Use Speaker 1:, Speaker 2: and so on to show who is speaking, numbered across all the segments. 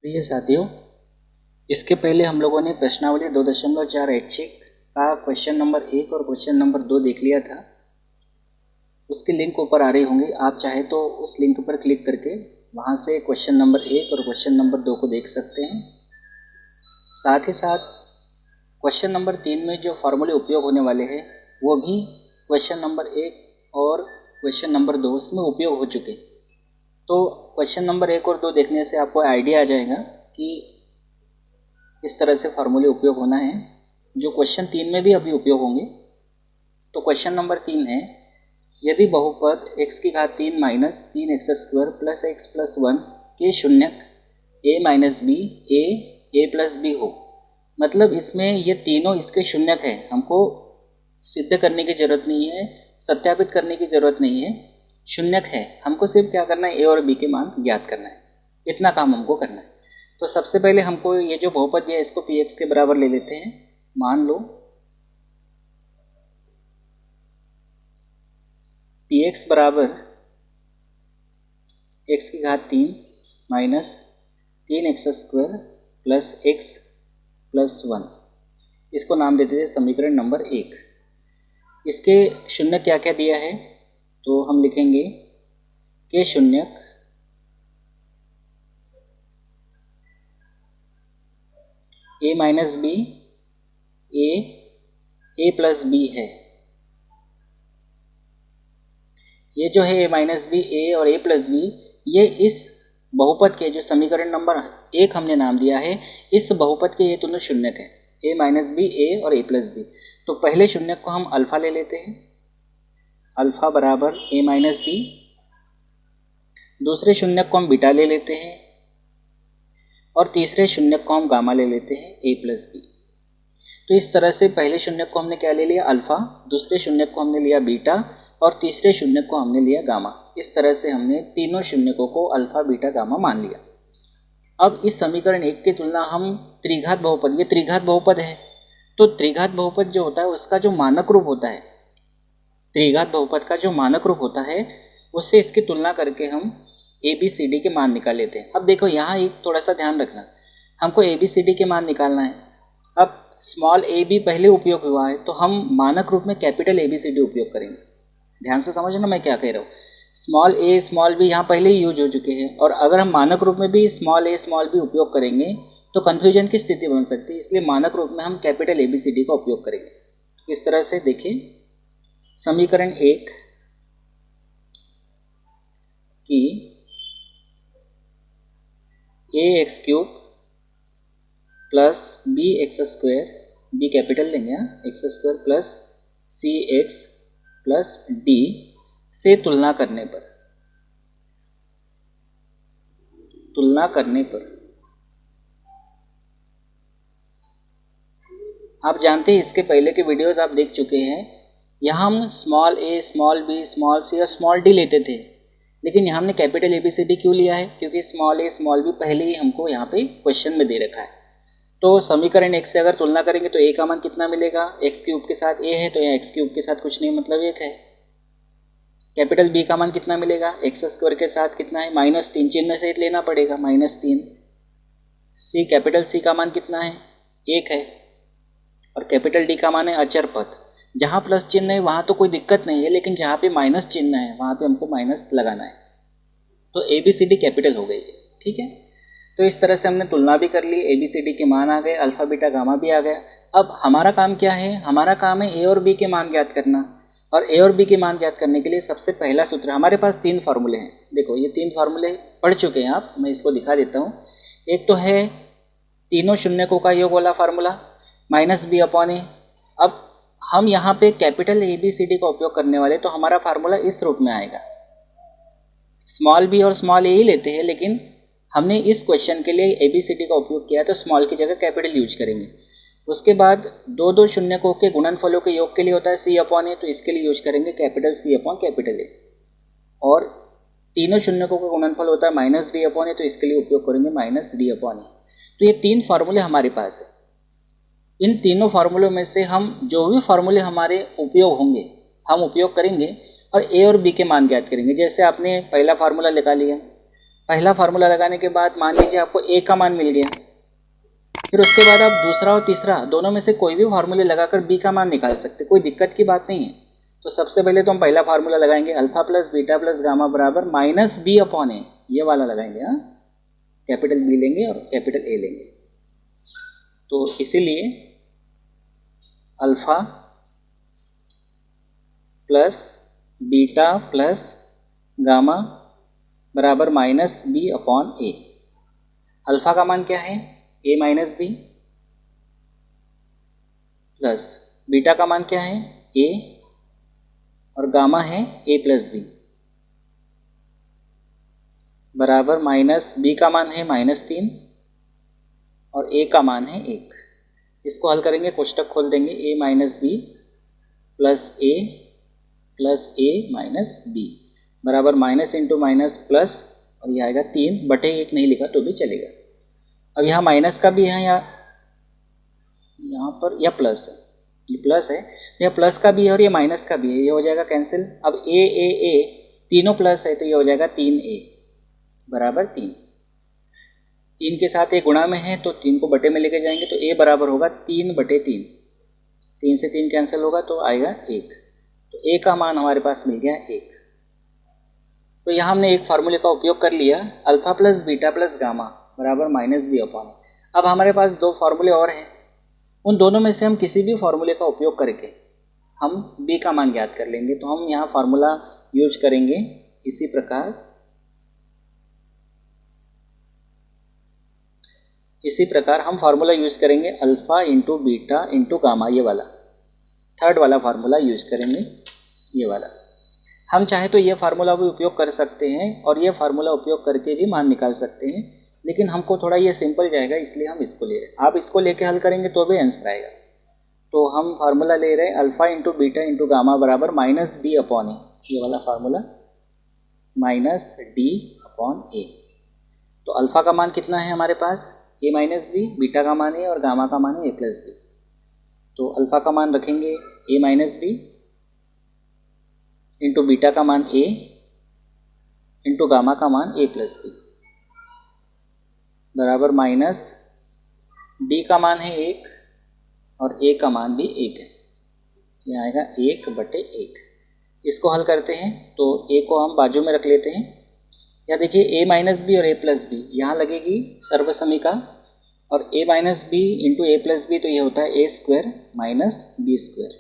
Speaker 1: प्रिय साथियों, इसके पहले हम लोगों ने प्रश्नावली 2.4 ऐच्छिक का क्वेश्चन नंबर 1 और क्वेश्चन नंबर 2 देख लिया था। उसके लिंक ऊपर आ रहे होंगे, आप चाहे तो उस लिंक पर क्लिक करके वहां से क्वेश्चन नंबर 1 और क्वेश्चन नंबर 2 को देख सकते हैं। साथ ही साथ क्वेश्चन नंबर 3 में जो फॉर्मूले उपयोग होने वाले हैं वो भी क्वेश्चन नंबर 1 और क्वेश्चन नंबर 2 उसमें उपयोग हो चुके। तो क्वेश्चन नंबर 1 और 2 देखने से आपको आइडिया आ जाएगा कि किस तरह से फार्मूले उपयोग होना है, जो क्वेश्चन 3 में भी अभी उपयोग होंगे। तो क्वेश्चन नंबर 3 है, यदि बहुपद x की घात 3 minus 3x² plus x plus 1 के शून्यक a minus b a plus b हो। मतलब इसमें ये तीनों इसके शून्यक है, हमको सिद्ध करने की ज़रूरत नहीं है, सत्यापित करने की ज़रूरत नहीं है, शून्यक है। हमको सिर्फ क्या करना है, ए और बी के मान ज्ञात करना है, इतना काम हमको करना है। तो सबसे पहले हमको ये जो बहुपद दिया है इसको px के बराबर ले लेते हैं। मान लो px बराबर x की घात 3 minus 3x² plus x plus 1, इसको नाम देते थे समीकरण नंबर 1। इसके शून्यक क्या क्या दिया है, तो हम लिखेंगे के शून्यक a minus b a plus b है। ये जो है a माइनस बी a और a प्लस बी, ये इस बहुपद के जो समीकरण नंबर 1 हमने नाम दिया है, इस बहुपद के ये दोनों शून्यक है, a माइनस बी a और a प्लस बी। तो पहले शून्यक को हम अल्फा ले लेते हैं, अल्फा बराबर a माइनस बी। दूसरे शून्यक को हम बीटा ले लेते हैं और तीसरे शून्यक को हम गामा ले लेते हैं a प्लस बी। तो इस तरह से पहले शून्यक को हमने क्या ले लिया, अल्फा, दूसरे शून्यक को हमने लिया बीटा और तीसरे शून्यक को हमने लिया गामा। इस तरह से हमने तीनों शून्यकों को अल्फा बीटा गामा मान लिया। अब इस समीकरण 1 की तुलना हम त्रिघात बहुपद, ये त्रिघात बहुपद है, तो त्रिघात बहुपद जो होता है उसका जो मानक रूप होता है, त्रिघात बहुपद का जो मानक रूप होता है उससे इसकी तुलना करके हम ABCD के मान निकाल लेते हैं। अब देखो यहाँ एक थोड़ा सा ध्यान रखना, हमको ABCD के मान निकालना है। अब स्मॉल a b पहले उपयोग हुआ है तो हम मानक रूप में कैपिटल ABCD उपयोग करेंगे। ध्यान से समझना मैं क्या कह रहा हूँ, स्मॉल a स्मॉल b यहाँ पहले ही यूज हो चुके हैं, और अगर हम मानक रूप में भी स्मॉल a स्मॉल b उपयोग करेंगे तो कन्फ्यूजन की स्थिति बन सकती है, इसलिए मानक रूप में हम कैपिटल ABCD का उपयोग करेंगे। इस तरह से देखिए, समीकरण 1 की ax³ plus bx², b capital लेंगे, x² plus cx plus d से तुलना करने पर आप जानते हैं, इसके पहले के वीडियोस आप देख चुके हैं, यहाँ हम small a small b small c और स्मॉल d लेते थे, लेकिन यहाँ हमने कैपिटल ABCD क्यों लिया है, क्योंकि स्मॉल a स्मॉल b पहले ही हमको यहाँ पे क्वेश्चन में दे रखा है। तो समीकरण 1 से अगर तुलना करेंगे तो a का मान कितना मिलेगा, x³ के साथ a है तो यहाँ x³ के साथ कुछ नहीं, मतलब 1 है। कैपिटल B का मान कितना मिलेगा, x² के साथ कितना है, -3, चिन्ह सहित लेना पड़ेगा, -3। C कैपिटल C का मान कितना है, 1 है, और कैपिटल D का मान है अचर पद। जहाँ प्लस चिन्ह है वहाँ तो कोई दिक्कत नहीं है, लेकिन जहाँ पे माइनस चिन्ह है वहाँ पे हमको माइनस लगाना है। तो ABCD कैपिटल हो गई, ठीक है। तो इस तरह से हमने तुलना भी कर ली, ABCD के मान आ गए, अल्फा बीटा गामा भी आ गया। अब हमारा काम क्या है, हमारा काम है A और B के मान ज्ञात करना, और A और B के मान ज्ञात करने के लिए सबसे पहला सूत्र, हमारे पास 3 फार्मूले हैं। देखो ये 3 फार्मूले पढ़ चुके हैं आप, मैं इसको दिखा देता हूँ। एक तो है तीनों शून्यकों का योग वाला फार्मूला, -b/a। अब हम यहाँ पे कैपिटल ABCD का उपयोग करने वाले, तो हमारा फार्मूला इस रूप में आएगा, स्मॉल b और स्मॉल a ही लेते हैं, लेकिन हमने इस क्वेश्चन के लिए ABCD का उपयोग किया तो स्मॉल की जगह कैपिटल यूज करेंगे। उसके बाद दो शून्यकों के गुणनफलों के योग के लिए होता है C/a, तो इसके लिए यूज करेंगे कैपिटल C/A। और तीनों शून्यकों का गुणनफल होता है -d/a, तो इसके लिए उपयोग करेंगे -d/a। तो ये 3 फार्मूले हमारे पास है। इन तीनों फार्मूलों में से हम जो भी फार्मूले हमारे उपयोग होंगे हम उपयोग करेंगे और A और B के मान ज्ञात करेंगे। जैसे आपने पहला फार्मूला निकाल लिया, पहला फार्मूला लगाने के बाद मान लीजिए आपको ए का मान मिल गया, फिर उसके बाद आप दूसरा और तीसरा दोनों में से कोई भी फार्मूले लगाकर बी का मान निकाल सकते, कोई दिक्कत की बात नहीं है। तो सबसे पहले तो हम पहला फार्मूला लगाएंगे, alpha plus beta plus gamma बराबर माइनस बी अपॉन ए, ये वाला लगाएंगे। हाँ, कैपिटल बी लेंगे और कैपिटल ए लेंगे। तो इसीलिए alpha plus beta plus gamma बराबर माइनस बी अपॉन ए। अल्फा का मान क्या है, ए माइनस बी, प्लस बीटा का मान क्या है, ए, और गामा है ए प्लस बी, बराबर माइनस बी का मान है -3 और ए का मान है 1। इसको हल करेंगे, कोष्टक खोल देंगे, ए माइनस बी प्लस ए माइनस बी बराबर माइनस इंटू माइनस प्लस, और यह आएगा 3/1, नहीं लिखा तो भी चलेगा। अब यहाँ माइनस का भी है, या यहाँ पर यह प्लस है, ये प्लस है, यह प्लस का भी है और ये माइनस का भी है, ये हो जाएगा कैंसिल। अब ए तीनों प्लस है तो ये हो जाएगा 3a बराबर 3। 3 के साथ ए गुणा में है तो 3 को बटे में लेके जाएंगे तो a बराबर होगा 3/3। 3 से 3 कैंसिल होगा तो आएगा 1। तो a का मान हमारे पास मिल गया 1। तो यहाँ हमने एक फार्मूले का उपयोग कर लिया, alpha plus beta plus gamma बराबर माइनस बी अपॉन ए। अब हमारे पास दो फार्मूले और हैं, उन दोनों में से हम किसी भी फार्मूले का उपयोग करके हम b का मान ज्ञात कर लेंगे। तो हम यहाँ फार्मूला यूज करेंगे इसी प्रकार हम फार्मूला यूज करेंगे alpha into beta into gamma, ये वाला थर्ड वाला फार्मूला यूज करेंगे, ये वाला। हम चाहे तो ये फार्मूला भी उपयोग कर सकते हैं और ये फार्मूला उपयोग करके भी मान निकाल सकते हैं, लेकिन हमको थोड़ा ये सिंपल जाएगा इसलिए हम इसको ले रहे हैं। आप इसको लेके हल करेंगे तो भी आंसर आएगा। तो हम फार्मूला ले रहे हैं alpha into beta into gamma बराबर माइनस डी अपॉन ए, ये वाला फार्मूला माइनस डी अपॉन ए। तो अल्फा का मान कितना है हमारे पास, ए माइनस बी, बीटा का मान ए और गामा का मान है ए प्लस बी। तो अल्फा का मान रखेंगे ए माइनस बी इंटू बीटा का मान ए इंटू गामा का मान ए प्लस बी बराबर माइनस डी का मान है 1 और ए का मान भी 1 है, यह आएगा 1/1। इसको हल करते हैं तो ए को हम बाजू में रख लेते हैं। या देखिए ए माइनस बी और ए प्लस बी, यहाँ लगेगी सर्वसमीका, और ए minus b into a plus B तो ये होता है a² माइनस b²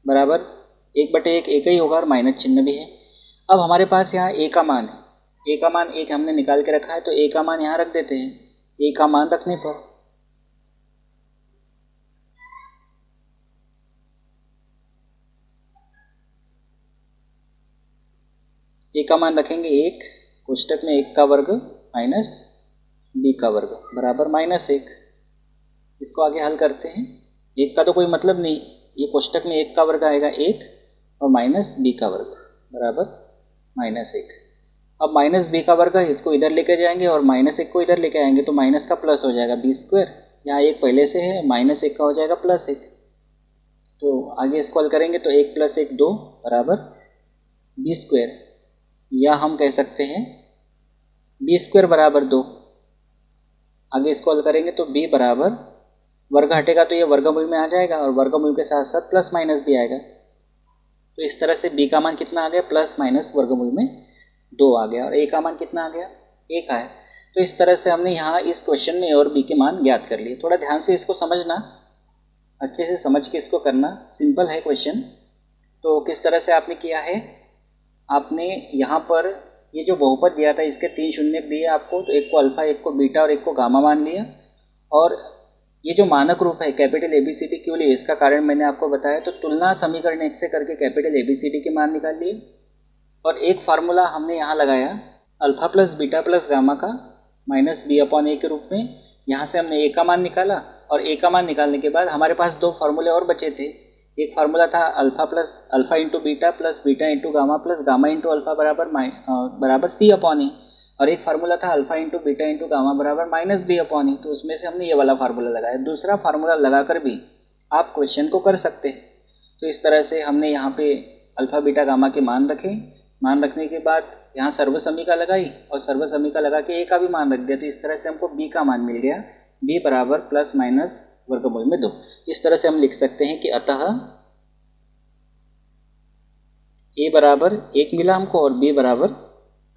Speaker 1: बराबर 1/1, एक ही होगा और माइनस चिन्ह भी है। अब हमारे पास यहाँ ए का मान है, ए का मान 1 हमने निकाल के रखा है, तो ए का मान यहाँ रख देते हैं। ए का मान रखने पर ए का मान रखेंगे 1, कोष्टक में 1 का वर्ग माइनस बी का वर्ग बराबर -1। इसको आगे हल करते हैं। 1 का तो कोई मतलब नहीं, ये कोष्टक में 1 का वर्ग आएगा 1 और माइनस बी का वर्ग बराबर -1। अब माइनस बी का वर्ग है, इसको इधर लेके जाएंगे और -1 को इधर लेके आएंगे तो माइनस का प्लस हो जाएगा b²। यहाँ 1 पहले से है, -1 का हो जाएगा +1। तो आगे इसको हल करेंगे तो 1 + 1 2 बराबर b², या हम कह सकते हैं b² बराबर 2। आगे इसको हल करेंगे तो b बराबर, वर्ग हटेगा तो ये वर्गमूल में आ जाएगा और वर्गमूल के साथ साथ प्लस माइनस भी आएगा। तो इस तरह से b का मान कितना आ गया, प्लस माइनस वर्गमूल में 2 आ गया, और a का मान कितना आ गया, 1 आया। तो इस तरह से हमने यहाँ इस क्वेश्चन में और b के मान ज्ञात कर लिए। थोड़ा ध्यान से इसको समझना, अच्छे से समझ के इसको करना, सिंपल है क्वेश्चन। तो किस तरह से आपने किया है, आपने यहाँ पर ये जो बहुपद दिया था इसके 3 शून्य दिए आपको, तो एक को अल्फा, एक को बीटा और एक को गामा मान लिया, और ये जो मानक रूप है कैपिटल ABCD क्यों लिए इसका कारण मैंने आपको बताया। तो तुलना समीकरण 1 से करके कैपिटल ABCD के मान निकाल लिए, और एक फार्मूला हमने यहाँ लगाया alpha plus beta plus gamma का -b/a के रूप में। यहाँ से हमने a का मान निकाला, और a का मान निकालने के बाद हमारे पास 2 फार्मूले और बचे थे। एक फार्मूला था alpha into beta plus beta into gamma plus gamma into alpha बराबर c/a, और एक फार्मूला था alpha into beta into gamma बराबर -b/a। तो उसमें से हमने ये वाला फार्मूला लगाया। दूसरा फार्मूला लगाकर भी आप क्वेश्चन को कर सकते हैं। तो इस तरह से हमने यहाँ पे अल्फा बीटा गामा के मान रखे, मान रखने के बाद यहाँ सर्वसमीका लगाई और सर्वसमीका लगा के ए का भी मान रख दिया, तो इस तरह से हमको बी का मान मिल गया, बी बराबर प्लस माइनस वर्गमूल में 2। इस तरह से हम लिख सकते हैं कि अतः ए बराबर 1 मिला हमको और बी बराबर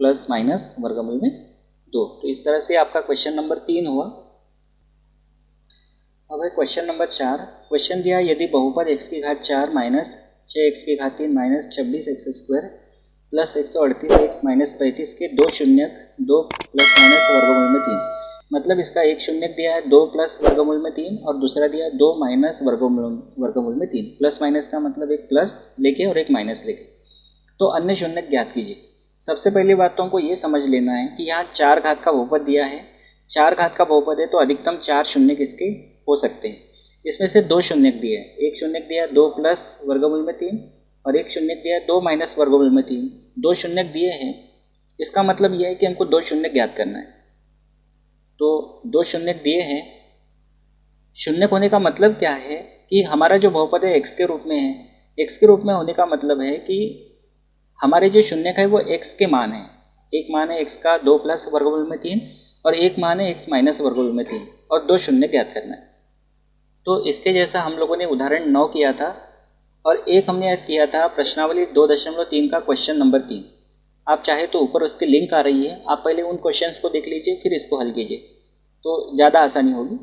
Speaker 1: प्लस माइनस वर्गमूल में 2। तो इस तरह से आपका क्वेश्चन नंबर 3 हुआ। अब है क्वेश्चन नंबर 4। क्वेश्चन दिया यदि बहुपद x की घात 4 माइनस 6x की घात 3 minus 26x square plus 138x minus 35 के दो शून्यक 2 प्लस माइनस वर्गमूल में 3, मतलब इसका एक शून्यक दिया है 2 प्लस वर्गमूल में 3 और दूसरा दिया है 2 माइनस वर्गमूल में 3। प्लस माइनस का मतलब एक प्लस लेके और एक माइनस लेके। तो अन्य शून्यक ज्ञात कीजिए। सबसे पहली बात तो हमको ये समझ लेना है कि यहाँ 4 घात का बहुपद दिया है, 4 घात का बहुपद है तो अधिकतम 4 शून्यक इसके हो सकते हैं। इसमें से 2 शून्यक दिए हैं, एक शून्यक दिया 2 प्लस वर्गमूल में 3 और एक शून्यक दिया 2 माइनस वर्गमूल में 3। 2 शून्यक दिए हैं, इसका मतलब यह है कि हमको 2 शून्यक ज्ञात करना है। तो 2 शून्यक दिए हैं, शून्यक होने का मतलब क्या है कि हमारा जो बहुपद है x के रूप में है। x के रूप में होने का मतलब है कि हमारे जो शून्यक है वो x के मान है। एक मान है x का 2 प्लस वर्गमूल में 3 और एक मान है x माइनस वर्गमूल में 3 और 2 शून्यक ज्ञात करना है। तो इसके जैसा हम लोगों ने उदाहरण 9 किया था और एक हमने किया था प्रश्नावली 2.3 का क्वेश्चन नंबर 3। आप चाहे तो ऊपर उसकी लिंक आ रही है, आप पहले उन क्वेश्चंस को देख लीजिए फिर इसको हल कीजिए तो ज़्यादा आसानी होगी।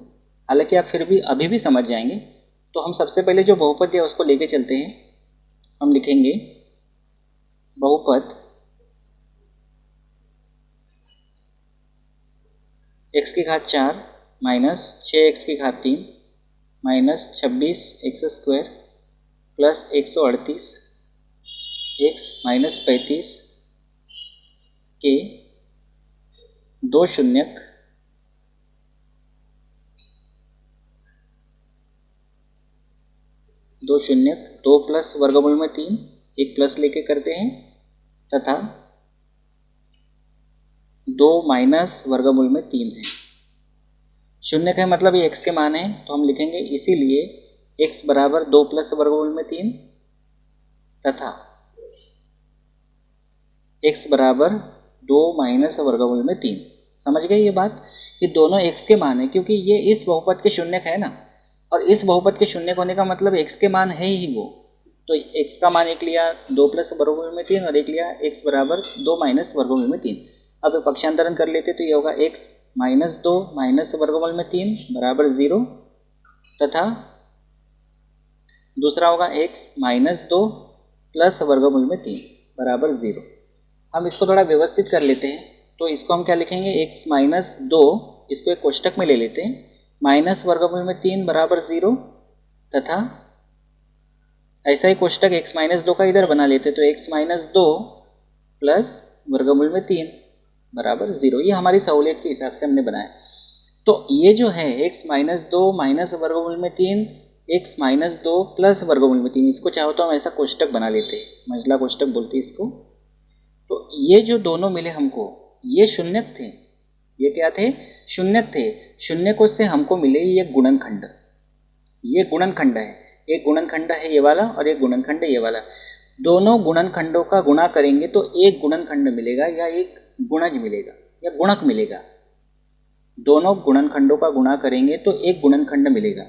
Speaker 1: हालांकि आप फिर भी अभी भी समझ जाएंगे। तो हम सबसे पहले जो बहुपद है उसको लेके चलते हैं। हम लिखेंगे बहुपद x की घात 4 माइनस 6x की घात 3 minus 26x square plus 138 x minus 35 के दो शून्यक 2 प्लस वर्गमूल में 3, एक प्लस लेके करते हैं, तथा 2 माइनस वर्गमूल में 3 है। शून्यक है मतलब ये x के मान है तो हम लिखेंगे इसीलिए x बराबर 2 प्लस वर्गमूल में 3 तथा x बराबर 2 माइनस वर्गमूल में 3। समझ गए ये बात कि दोनों x के मान है, क्योंकि ये इस बहुपद के शून्यक है ना, और इस बहुपद के शून्यक होने का मतलब x के मान है ही वो। तो x का मान एक लिया 2 प्लस वर्गमूल में 3 और एक लिया x बराबर 2 माइनस वर्गमूल में 3। अब पक्षांतरण कर लेते तो ये होगा x माइनस 2 माइनस वर्गमूल में 3 बराबर 0 तथा दूसरा होगा x माइनस 2 प्लस वर्गमूल में 3 बराबर 0। हम इसको थोड़ा व्यवस्थित कर लेते हैं तो इसको हम क्या लिखेंगे, x माइनस 2, इसको एक कोष्टक में ले लेते हैं, माइनस वर्गमूल में 3 बराबर 0 तथा ऐसा ही कोष्टक x माइनस 2 का इधर बना लेते तो x माइनस 2 प्लस वर्गमूल में 3 बराबर 0। ये हमारी सहूलियत के हिसाब से हमने बनाया। तो ये जो है x माइनस 2 माइनस वर्गमूल में 3 x माइनस 2 प्लस वर्गमूल में 3, इसको चाहो तो हम ऐसा कोष्टक बना लेते हैं, मंझला कोष्टक बोलते हैं इसको। तो ये जो दोनों मिले हमको, ये शून्यक थे। ये क्या थे? शून्यक थे। शून्यकों से हमको मिले ये गुणनखंड। ये गुणनखंड है, एक गुणनखंड है ये वाला और एक गुणनखंड है ये वाला। दोनों गुणनखंडों का गुणा करेंगे तो एक गुणनखंड मिलेगा या एक गुणज मिलेगा या गुणक मिलेगा। दोनों गुणनखंडों का गुणा करेंगे तो एक गुणनखंड मिलेगा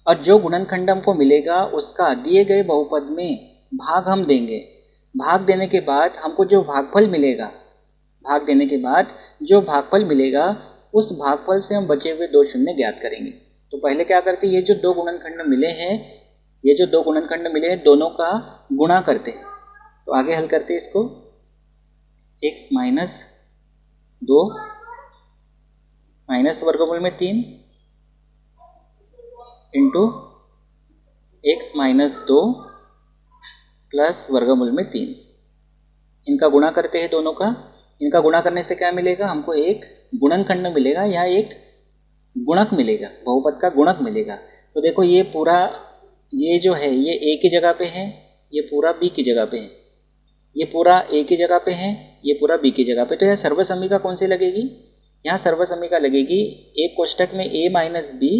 Speaker 1: और जो गुणनखंड हमको मिलेगा उसका दिए गए बहुपद में भाग हम देंगे। भाग देने के बाद हमको जो भागफल मिलेगा, भाग देने के बाद जो भागफल मिलेगा उस भागफल से हम बचे हुए 2 शून्य ज्ञात करेंगे। तो पहले क्या करते हैं, ये जो 2 गुणनखंड मिले हैं, ये जो 2 गुणनखंड मिले हैं दोनों का गुणा करते हैं। तो आगे हल करते हैं इसको, x माइनस 2 माइनस वर्गमूल में 3 इंटू x माइनस 2 प्लस वर्गमूल में 3, इनका गुणा करते हैं दोनों का। इनका गुणा करने से क्या मिलेगा, हमको एक गुणनखंड मिलेगा या एक गुणक मिलेगा, बहुपद का गुणक मिलेगा। तो देखो ये पूरा, ये जो है ये a की जगह पे है, ये पूरा b की जगह पे है, ये पूरा a की जगह पे है, ये पूरा b की जगह पे। तो यहाँ सर्वसमीका कौन सी लगेगी, यहाँ सर्वसमीका लगेगी एक कोष्टक में a माइनस b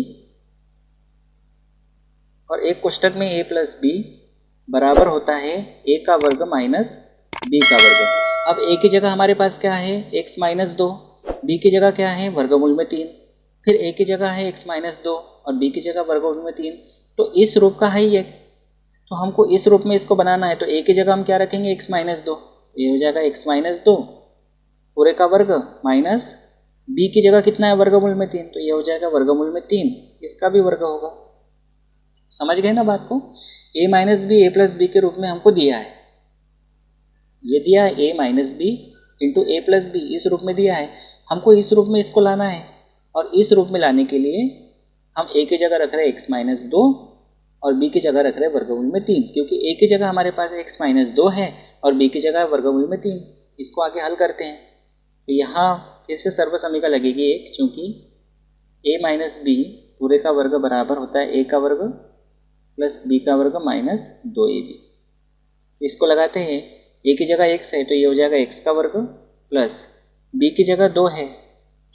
Speaker 1: और एक कोष्टक में a प्लस b बराबर होता है a का वर्ग माइनस बी का वर्ग। अब ए की जगह हमारे पास क्या है x माइनस 2, बी की जगह क्या है वर्गमूल में 3, फिर ए की जगह है x माइनस 2 और बी की जगह वर्गमूल में 3। तो इस रूप का है ये, तो हमको इस रूप में इसको बनाना है। तो ए की जगह हम क्या रखेंगे x माइनस 2, ये हो जाएगा x माइनस 2 पूरे का वर्ग माइनस बी की जगह कितना है वर्गमूल में 3, तो ये हो जाएगा वर्गमूल में 3, इसका भी वर्ग होगा। समझ गए ना बात को। a minus b a plus b के रूप में हमको दिया है, ये दिया है a minus b into a plus b, इस रूप में दिया है। हमको इस रूप में इसको लाना है, और इस रूप में लाने के लिए हम a की जगह रख रहे हैं x माइनस 2 और b की जगह रख रहे हैं वर्गमूल में 3, क्योंकि a की जगह हमारे पास x माइनस 2 है और b की जगह वर्गमूल में 3। इसको आगे हल करते हैं, तो यहाँ फिर से सर्व समीकरण लगेगी एक, चूँकि a माइनस बी पूरे का वर्ग बराबर होता है a का वर्ग प्लस b का वर्ग माइनस 2ab। इसको लगाते हैं, a की जगह x है तो ये हो जाएगा x का वर्ग प्लस b की जगह 2 है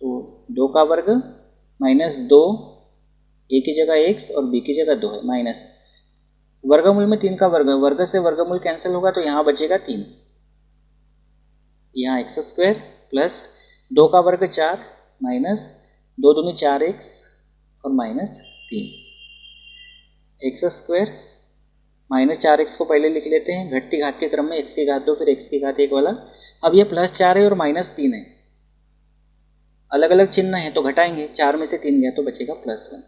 Speaker 1: तो 2 का वर्ग माइनस 2, a की जगह x और b की जगह 2 है माइनस वर्गमूल में 3 का वर्ग, वर्ग से वर्गमूल कैंसिल होगा तो यहाँ बचेगा 3, यहाँ एक्स स्क्वायर प्लस 2 का वर्ग 4 माइनस 2 दूनी 4x और minus 3, x square minus 4x को पहले लिख लेते हैं घटती घात के क्रम में, x की घात 2 फिर x की घात 1 वाला। अब ये प्लस 4 है और माइनस 3 है, अलग अलग चिन्ह है तो घटाएंगे, 4 में से 3 गया तो बचेगा प्लस 1।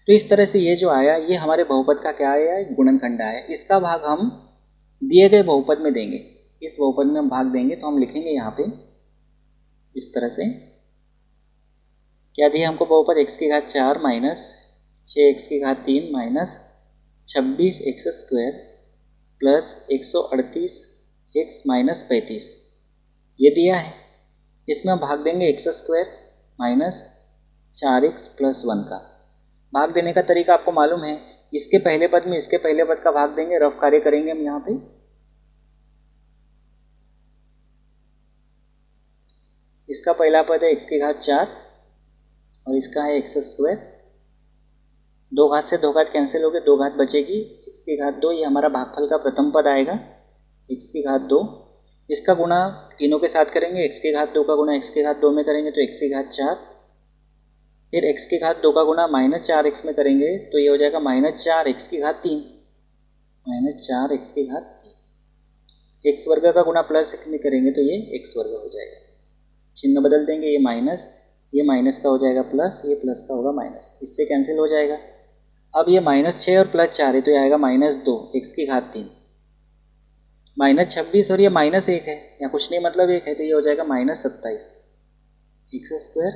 Speaker 1: तो इस तरह से ये जो आया ये हमारे बहुपद का क्या आया, गुणनखंड आया। इसका भाग हम दिए गए बहुपद में देंगे, इस बहुपद में हम भाग देंगे, तो हम लिखेंगे यहाँ पे इस तरह से, क्या दिया हमको बहुपद, x की घात 4 माइनस 6x की घात 3 minus 26x square plus 138x minus 35, ये दिया है। इसमें हम भाग देंगे x square minus 4x plus 1 का। भाग देने का तरीका आपको मालूम है, इसके पहले पद में इसके पहले पद का भाग देंगे, रफ कार्य करेंगे हम यहाँ पे। इसका पहला पद है x की घात 4 और इसका है x स्क्वायर, 2 घात से 2 घात कैंसिल हो गए, 2 घात बचेगी, x की घात 2, ये हमारा भागफल का प्रथम पद आएगा x की घात 2। इसका गुणा तीनों के साथ करेंगे, x की घात 2 का गुणा x की घात 2 में करेंगे तो x की घात 4, फिर x की घात 2 का गुणा माइनस 4x में करेंगे तो ये हो जाएगा माइनस 4x की घात 3, माइनस 4x की घात 3, x वर्ग का गुणा प्लस में करेंगे तो ये x वर्ग हो जाएगा, चिन्ह बदल देंगे, ये माइनस का हो जाएगा प्लस, ये प्लस का होगा माइनस, इससे कैंसिल हो जाएगा। अब ये माइनस 6 और प्लस 4 है तो ये आएगा माइनस 2 x की घात 3, माइनस 26 और ये माइनस 1 है, या कुछ नहीं मतलब 1 है तो ये हो जाएगा minus 27 x square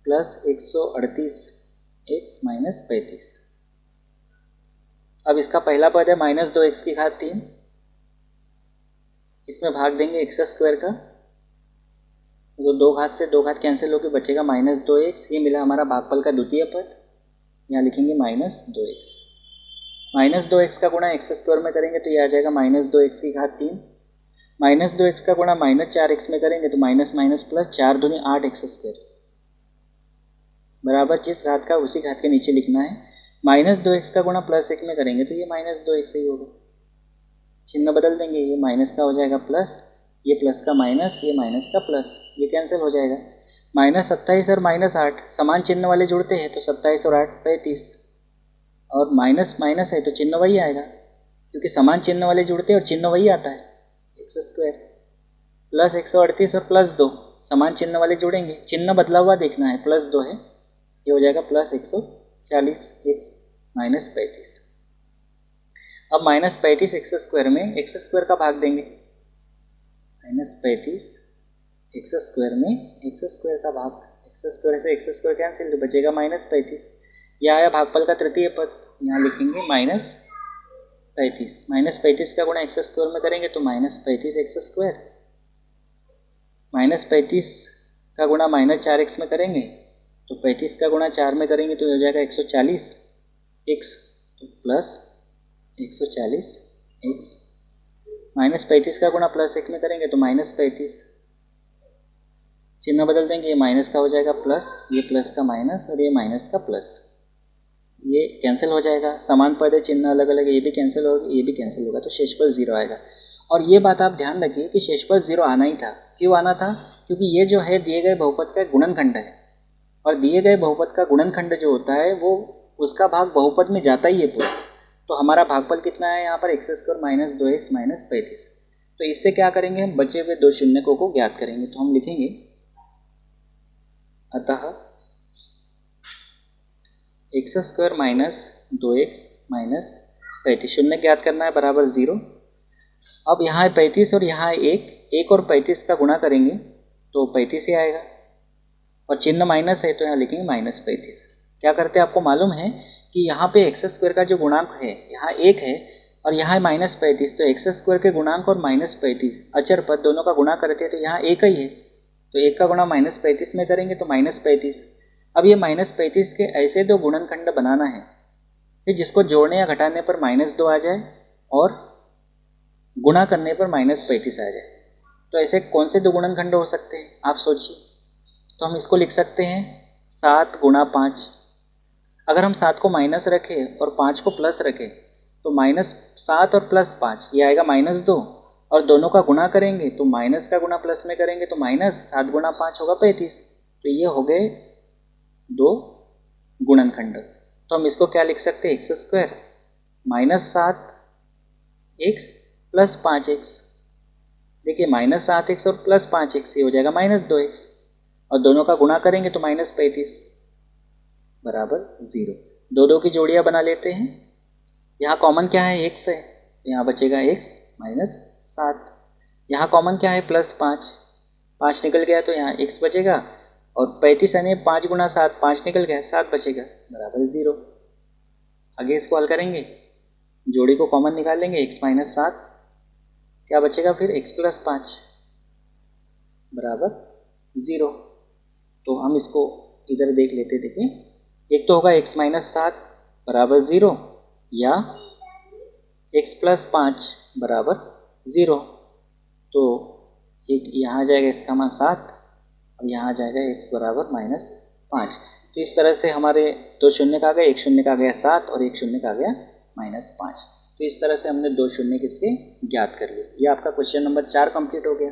Speaker 1: plus 138 x minus 35। अब इसका पहला पद है माइनस 2x की घात 3, इसमें भाग देंगे एक्स स्क्वायर का, तो 2 घात से 2 घात कैंसिल होकर बचेगा माइनस 2x, ये मिला हमारा भागफल का द्वितीय पद, यहाँ लिखेंगे माइनस 2x। माइनस 2x का गुणा एक्स स्क्वायर में करेंगे तो ये आ जाएगा माइनस 2x की घात 3, माइनस 2x का गुणा माइनस 4x में करेंगे तो माइनस माइनस प्लस 4 दूनी 8 एक्स स्क्वायर, बराबर जिस घात का उसी घात के नीचे लिखना है। माइनस 2x का गुणा प्लस 1 में करेंगे तो ये माइनस 2x ही होगा, चिन्ह बदल देंगे, ये माइनस का हो जाएगा प्लस, ये प्लस का माइनस, ये माइनस का प्लस, ये कैंसिल हो जाएगा। माइनस 27 और माइनस 8 समान चिन्ह वाले जुड़ते हैं तो 27 और 8 35, और माइनस माइनस है तो चिन्ह वही आएगा, क्योंकि समान चिन्ह वाले जुड़ते हैं और चिन्ह वही आता है, एक्स स्क्वायर प्लस 138 और प्लस 2 समान चिन्ह वाले जुड़ेंगे, चिन्ह बदला हुआ देखना है, प्लस 2 है, ये हो जाएगा प्लस 140 एक्स माइनस 35। अब माइनस 35 एक्स स्क्वायर में एक्स स्क्वायर का भाग देंगे, माइनस 35 एक्स स्क्वायर में एक्स स्क्वायर का भाग, एक्स स्क्वायर से एक्स स्क्वायर कैंसिल तो बचेगा माइनस 35, यह आया भागफल का तृतीय पद, यहाँ लिखेंगे माइनस 35, माइनस 35 का गुणा एक्स स्क्वायर में करेंगे तो माइनस 35 एक्स स्क्वायर, माइनस 35 का गुणा माइनस 4x में करेंगे तो 35 का गुणा 4 में करेंगे तो हो जाएगा 140 एक्स, तो प्लस 140 एक्स, माइनस 35 का गुणा प्लस 1 में करेंगे तो माइनस 35, चिन्ह बदल देंगे, ये माइनस का हो जाएगा प्लस, ये प्लस का माइनस और ये माइनस का प्लस, ये कैंसिल हो जाएगा, समान पद है चिन्ह अलग अलग, ये भी कैंसिल होगा ये भी कैंसिल होगा तो शेषफल 0 आएगा। और ये बात आप ध्यान रखिए कि शेषफल 0 आना ही था। क्यों आना था? क्योंकि ये जो है दिए गए बहुपद का गुणनखंड है, और दिए गए बहुपद का गुणनखंड जो होता है वो उसका भाग बहुपद में जाता ही है पूरा। तो हमारा भागफल कितना है यहाँ पर x² माइनस 2x माइनस 35। तो इससे क्या करेंगे, हम बचे हुए दो शून्यकों को ज्ञात करेंगे। तो हम लिखेंगे अतः x² माइनस 2x माइनस 35 शून्य ज्ञात करना है बराबर 0। अब यहाँ है 35 और यहाँ है 1 और 35 का गुणा करेंगे तो 35 ही आएगा, और चिन्ह माइनस है तो यहाँ लिखेंगे माइनस 35। क्या करते हैं आपको मालूम है कि यहाँ पे x² का जो गुणांक है यहाँ 1 है और यहाँ है माइनस 35, तो x² के गुणांक और माइनस 35 अचर पद दोनों का गुणा करते हैं तो यहाँ 1 ही है, तो 1 का गुणा माइनस 35 में करेंगे तो माइनस 35। अब ये माइनस 35 के ऐसे दो गुणनखंड बनाना है फिर जिसको जोड़ने या घटाने पर -2 आ जाए और गुणा करने पर -35 आ जाए। तो ऐसे कौन से दो गुणनखंड हो सकते हैं आप सोचिए। तो हम इसको लिख सकते हैं 7 × 5। अगर हम 7 को माइनस रखें और 5 को प्लस रखें तो -7 और +5 ये आएगा -2, और दोनों का गुणा करेंगे तो माइनस का गुणा प्लस में करेंगे तो -7 × 5 होगा 35। तो ये हो गए दो गुणनखंड। तो हम इसको क्या लिख सकते हैं, x² minus 7x plus 5x। देखिए -7x और प्लस 5x ये हो जाएगा -2x, और दोनों का गुणा करेंगे तो -35 बराबर 0। दो की जोड़ियाँ बना लेते हैं। यहाँ कॉमन क्या है, x है, तो यहाँ बचेगा x माइनस 7। यहाँ कॉमन क्या है, +5, 5 निकल गया तो यहाँ x बचेगा, और 35 यानी 5 × 7, 5 निकल गया 7 बचेगा बराबर 0। आगे इसको हल करेंगे, जोड़ी को कॉमन निकाल लेंगे, x माइनस 7 क्या बचेगा फिर x प्लस 5 बराबर 0। तो हम इसको इधर देख लेते, देखिए एक तो होगा x माइनस 7 बराबर 0 या x प्लस 5 बराबर 0। तो एक यहाँ आ जाएगा x का मान 7 और यहाँ आ जाएगा x बराबर -5। तो इस तरह से हमारे दो शून्य का आ गया, एक शून्य का आ गया 7 और एक शून्य का आ गया -5। तो इस तरह से हमने दो शून्य किसके ज्ञात कर लिए। ये आपका क्वेश्चन नंबर 4 कंप्लीट हो गया।